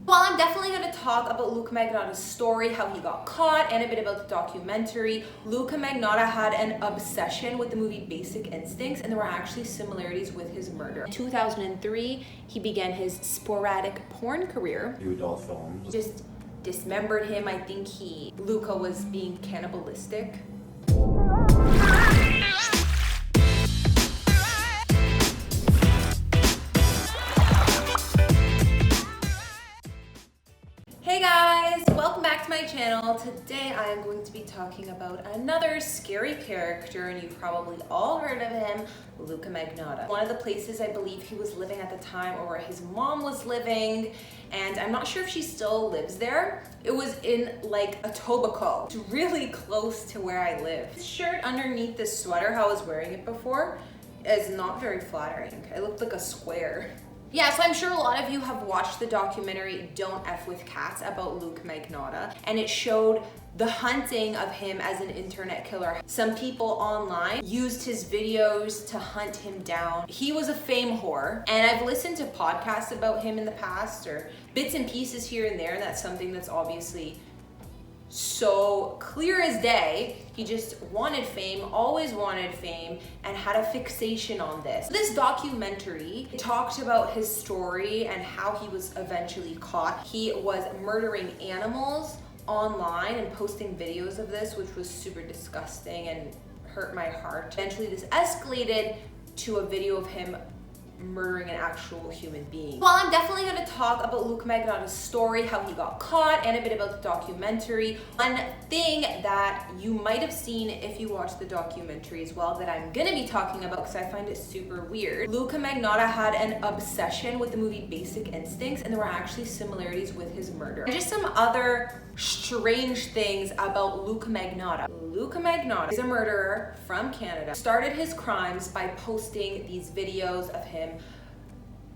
Well, I'm definitely going to talk about Luka Magnotta's story, how he got caught, and a bit about the documentary. Luka Magnotta had an obsession with the movie Basic Instincts, and there were actually similarities with his murder. In 2003, he began his sporadic porn career. Do adult films. Just dismembered him. I think Luka was being cannibalistic. Hey guys, welcome back to my channel. Today I am going to be talking about another scary character, and you've probably all heard of him, Luka Magnotta. One of the places I believe he was living at the time, or where his mom was living, and I'm not sure if she still lives there. It was in like Etobicoke. It's really close to where I live. This shirt underneath this sweater, how I was wearing it before, is not very flattering. I looked like a square. Yeah, so I'm sure a lot of you have watched the documentary Don't F With Cats about Luka Magnotta, and it showed the hunting of him as an internet killer. Some people online used his videos to hunt him down. He was a fame whore, and I've listened to podcasts about him in the past, or bits and pieces here and there, and that's something that's obviously so clear as day. He just wanted fame, always wanted fame, and had a fixation on this. This documentary talked about his story and how he was eventually caught. He was murdering animals online and posting videos of this, which was super disgusting and hurt my heart. Eventually this escalated to a video of him murdering an actual human being. Well, I'm definitely going to talk about Luka Magnotta's story, how he got caught, and a bit about the documentary. One thing that you might have seen if you watched the documentary as well that I'm going to be talking about because I find it super weird. Luka Magnotta had an obsession with the movie Basic Instincts, and there were actually similarities with his murder. And just some other strange things about Luka Magnotta. Luka Magnotta is a murderer from Canada. Started his crimes by posting these videos of him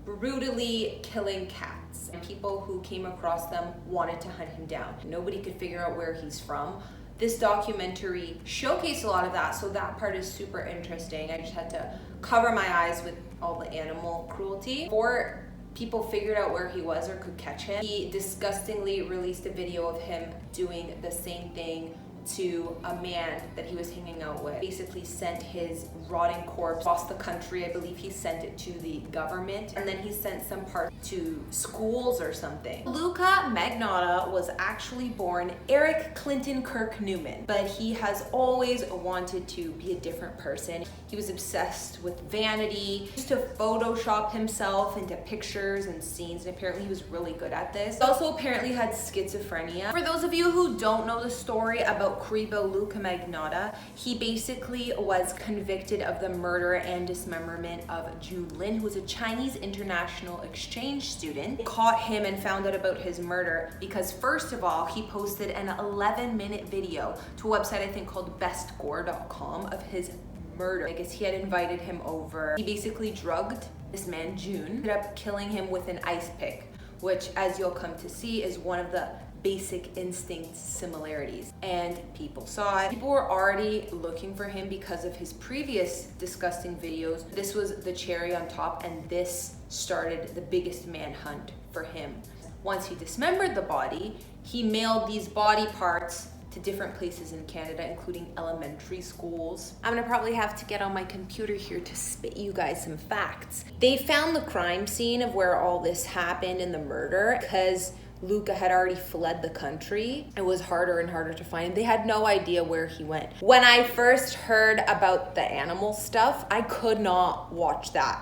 brutally killing cats, and people who came across them wanted to hunt him down. Nobody could figure out where he's from. This documentary showcased a lot of that, so that part is super interesting. I just had to cover my eyes with all the animal cruelty. Before people figured out where he was or could catch him, he disgustingly released a video of him doing the same thing to a man that he was hanging out with. Basically sent his rotting corpse across the country. I believe he sent it to the government, and then he sent some part to schools or something. Luka Magnotta was actually born Eric Clinton Kirk Newman, but he has always wanted to be a different person. He was obsessed with vanity. He used to Photoshop himself into pictures and scenes, and apparently he was really good at this. He also apparently had schizophrenia. For those of you who don't know the story about Creepo Luka Magnotta, he basically was convicted of the murder and dismemberment of Ju Lin, who was a Chinese international exchange student. They caught him and found out about his murder because, first of all, he posted an 11-minute video to a website I think called bestgore.com of his murder. I guess he had invited him over. He basically drugged this man, June, ended up killing him with an ice pick, which, as you'll come to see, is one of the Basic Instinct similarities, and people saw it. People were already looking for him because of his previous disgusting videos. This was the cherry on top, and this started the biggest manhunt for him. Once he dismembered the body, he mailed these body parts to different places in Canada, including elementary schools. I'm gonna probably have to get on my computer here to spit you guys some facts. They found the crime scene of where all this happened and the murder because Luka had already fled the country. It was harder and harder to find him. They had no idea where he went. When I first heard about the animal stuff, I could not watch that.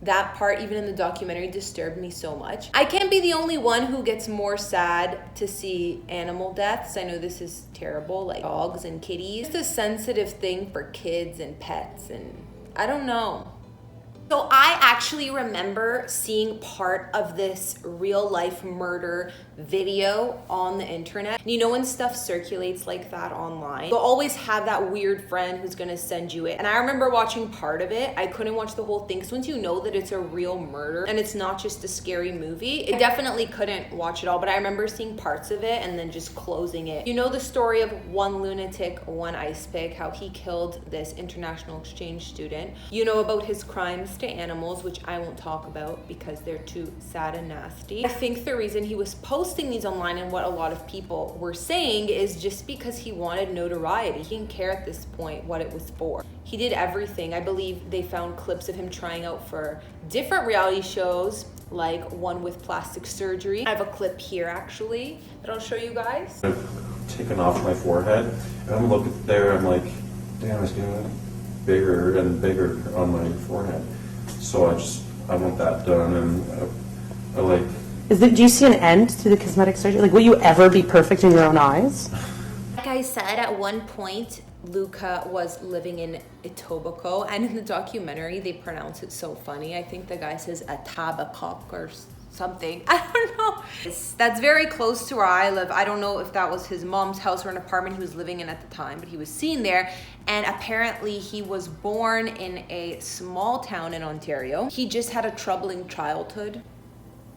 That part, even in the documentary, disturbed me so much. I can't be the only one who gets more sad to see animal deaths. I know this is terrible, like dogs and kitties. It's a sensitive thing for kids and pets, and I don't know. So I actually remember seeing part of this real life murder video on the internet. And you know when stuff circulates like that online, you'll always have that weird friend who's gonna send you it. And I remember watching part of it. I couldn't watch the whole thing because once you know that it's a real murder and it's not just a scary movie, I definitely couldn't watch it all, but I remember seeing parts of it and then just closing it. You know the story of one lunatic, one ice pick, how he killed this international exchange student. You know about his crimes comes to animals, which I won't talk about because they're too sad and nasty. I think the reason he was posting these online and what a lot of people were saying is just because he wanted notoriety. He didn't care at this point what it was for. He did everything. I believe they found clips of him trying out for different reality shows, like one with plastic surgery. I have a clip here actually that I'll show you guys. I've taken off my forehead and I'm looking there, I'm like, damn, it's getting bigger and bigger on my forehead. So I want that done, and I like... Do you see an end to the cosmetic surgery? Like, will you ever be perfect in your own eyes? Like I said, at one point, Luka was living in Etobicoke, and in the documentary, they pronounce it so funny. I think the guy says Etobicoke or something. I don't know. That's very close to where I live. I don't know if that was his mom's house or an apartment he was living in at the time, but he was seen there. And apparently he was born in a small town in Ontario. He just had a troubling childhood.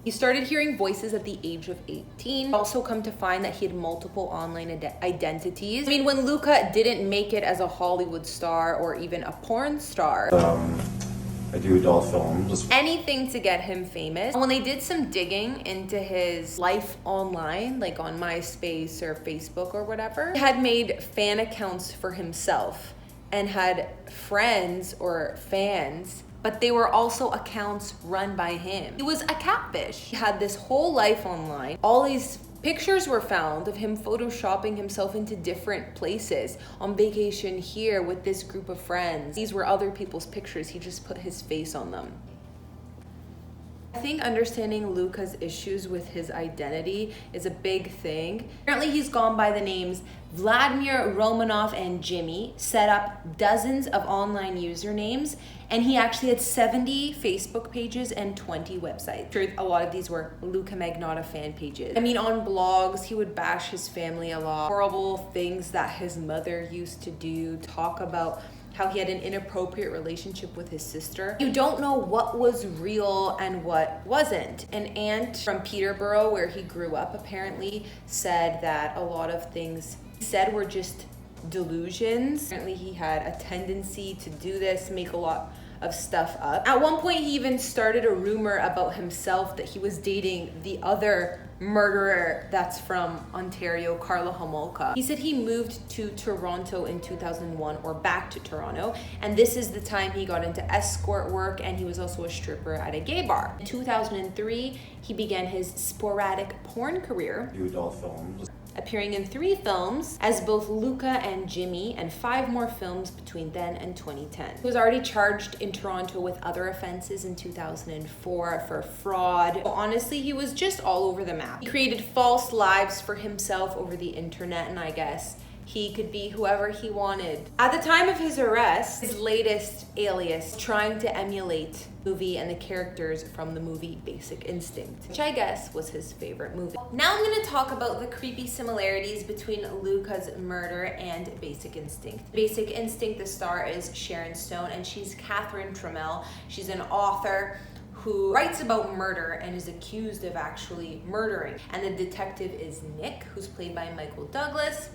He started hearing voices at the age of 18. Also come to find that he had multiple online identities. I mean, when Luka didn't make it as a Hollywood star or even a porn star, I do adult films. Anything to get him famous. When they did some digging into his life online, like on MySpace or Facebook or whatever, he had made fan accounts for himself and had friends or fans, but they were also accounts run by him. He was a catfish. He had this whole life online. All these pictures were found of him photoshopping himself into different places, on vacation here with this group of friends. These were other people's pictures. He just put his face on them. I think understanding Luka's issues with his identity is a big thing. Apparently he's gone by the names Vladimir, Romanov, and Jimmy, set up dozens of online usernames, and he actually had 70 Facebook pages and 20 websites. Sure, a lot of these were Luka Magnotta fan pages. I mean, on blogs, he would bash his family a lot. Horrible things that his mother used to do, talk about how he had an inappropriate relationship with his sister. You don't know what was real and what wasn't. An aunt from Peterborough, where he grew up, apparently said that a lot of things he said were just delusions. Apparently he had a tendency to do this, make a lot of stuff up. At one point he even started a rumor about himself that he was dating the other murderer that's from Ontario, Karla Homolka. He said he moved to Toronto in 2001, or back to Toronto, and this is the time he got into escort work, and he was also a stripper at a gay bar. In 2003, he began his sporadic porn career. Do adult films. Appearing in 3 films as both Luka and Jimmy, and 5 more films between then and 2010. He was already charged in Toronto with other offenses in 2004 for fraud. So honestly, he was just all over the map. He created false lives for himself over the internet, and I guess he could be whoever he wanted. At the time of his arrest, his latest alias, trying to emulate the movie and the characters from the movie Basic Instinct, which I guess was his favorite movie. Now I'm gonna talk about the creepy similarities between Luka's murder and Basic Instinct. Basic Instinct, the star is Sharon Stone, and she's Catherine Trammell. She's an author who writes about murder and is accused of actually murdering. And the detective is Nick, who's played by Michael Douglas,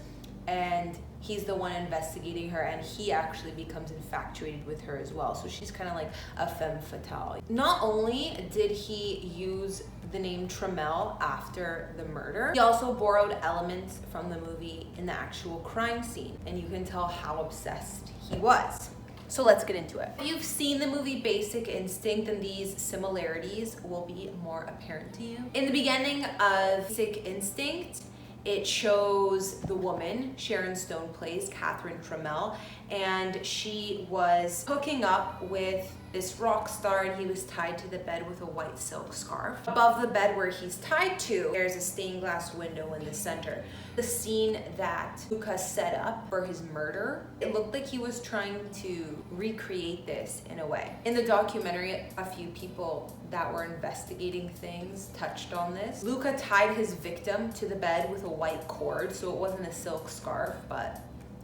and he's the one investigating her, and he actually becomes infatuated with her as well. So she's kind of like a femme fatale. Not only did he use the name Trammell after the murder, he also borrowed elements from the movie in the actual crime scene, and you can tell how obsessed he was. So let's get into it. If you've seen the movie Basic Instinct, then these similarities will be more apparent to you. In the beginning of Basic Instinct, it shows the woman, Sharon Stone plays, Catherine Trammell, and she was hooking up with this rock star, and he was tied to the bed with a white silk scarf. Above the bed where he's tied to, there's a stained glass window in the center. The scene that Luka set up for his murder, it looked like he was trying to recreate this in a way. In the documentary, a few people that were investigating things touched on this. Luka tied his victim to the bed with a white cord, so it wasn't a silk scarf, but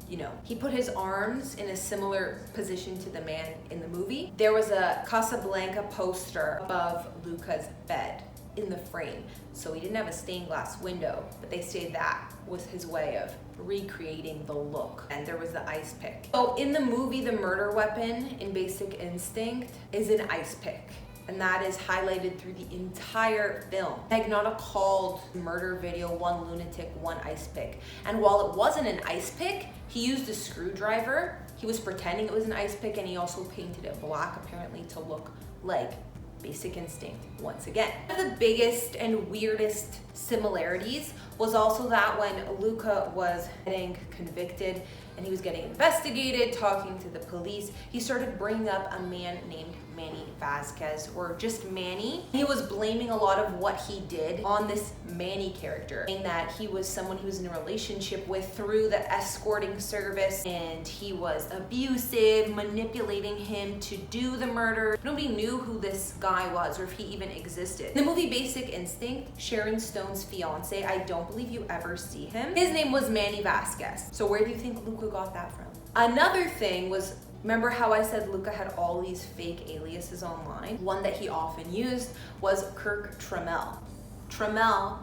you know, he put his arms in a similar position to the man in the movie. There was a Casablanca poster above Luka's bed. in the frame. So he didn't have a stained glass window, but they say that was his way of recreating the look. And there was the ice pick. So in the movie, the murder weapon in Basic Instinct is an ice pick. And that is highlighted through the entire film. Magnotta called the murder video One Lunatic, One Ice Pick. And while it wasn't an ice pick, he used a screwdriver. He was pretending it was an ice pick, and he also painted it black, apparently to look like Basic Instinct once again. One of the biggest and weirdest similarities was also that when Luka was getting convicted and he was getting investigated, talking to the police, he started bringing up a man named Manny Vasquez, or just Manny. He was blaming a lot of what he did on this Manny character, saying that he was someone he was in a relationship with through the escorting service, and he was abusive, manipulating him to do the murder. Nobody knew who this guy was or if he even existed. In the movie Basic Instinct, Sharon Stone's fiance, I don't believe you ever see him. His name was Manny Vasquez. So where do you think Luka got that from? Another thing was, remember how I said Luka had all these fake aliases online? One that he often used was Kirk Trammell.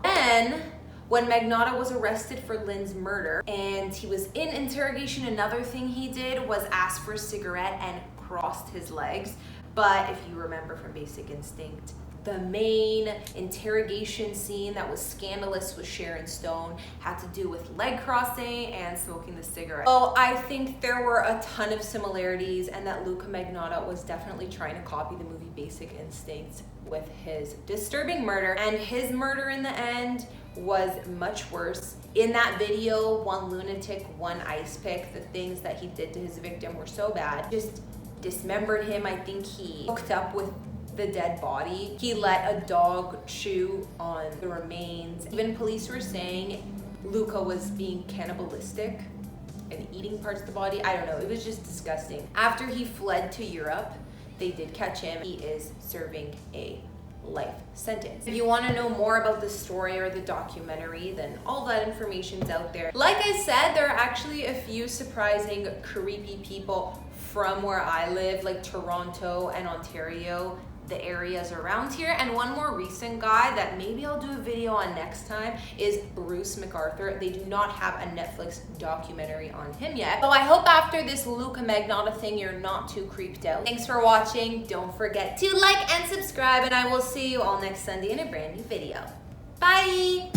Then, when Magnotta was arrested for Lynn's murder and he was in interrogation, another thing he did was ask for a cigarette and crossed his legs. But if you remember from Basic Instinct, the main interrogation scene that was scandalous with Sharon Stone had to do with leg crossing and smoking the cigarette. So I think there were a ton of similarities, and that Luka Magnotta was definitely trying to copy the movie Basic Instinct with his disturbing murder. And his murder in the end was much worse. In that video, One Lunatic, One Ice Pick, the things that he did to his victim were so bad. Just dismembered him. I think he hooked up with the dead body. He let a dog chew on the remains. Even police were saying Luka was being cannibalistic and eating parts of the body. I don't know, it was just disgusting. After he fled to Europe, they did catch him. He is serving a life sentence. If you want to know more about the story or the documentary, then all that information's out there. Like I said, there are actually a few surprising creepy people from where I live, like Toronto and Ontario, the areas around here. And one more recent guy that maybe I'll do a video on next time is Bruce MacArthur. They do not have a Netflix documentary on him yet. So I hope after this Luka Magnotta thing, you're not too creeped out. Thanks for watching. Don't forget to like and subscribe, and I will see you all next Sunday in a brand new video. Bye!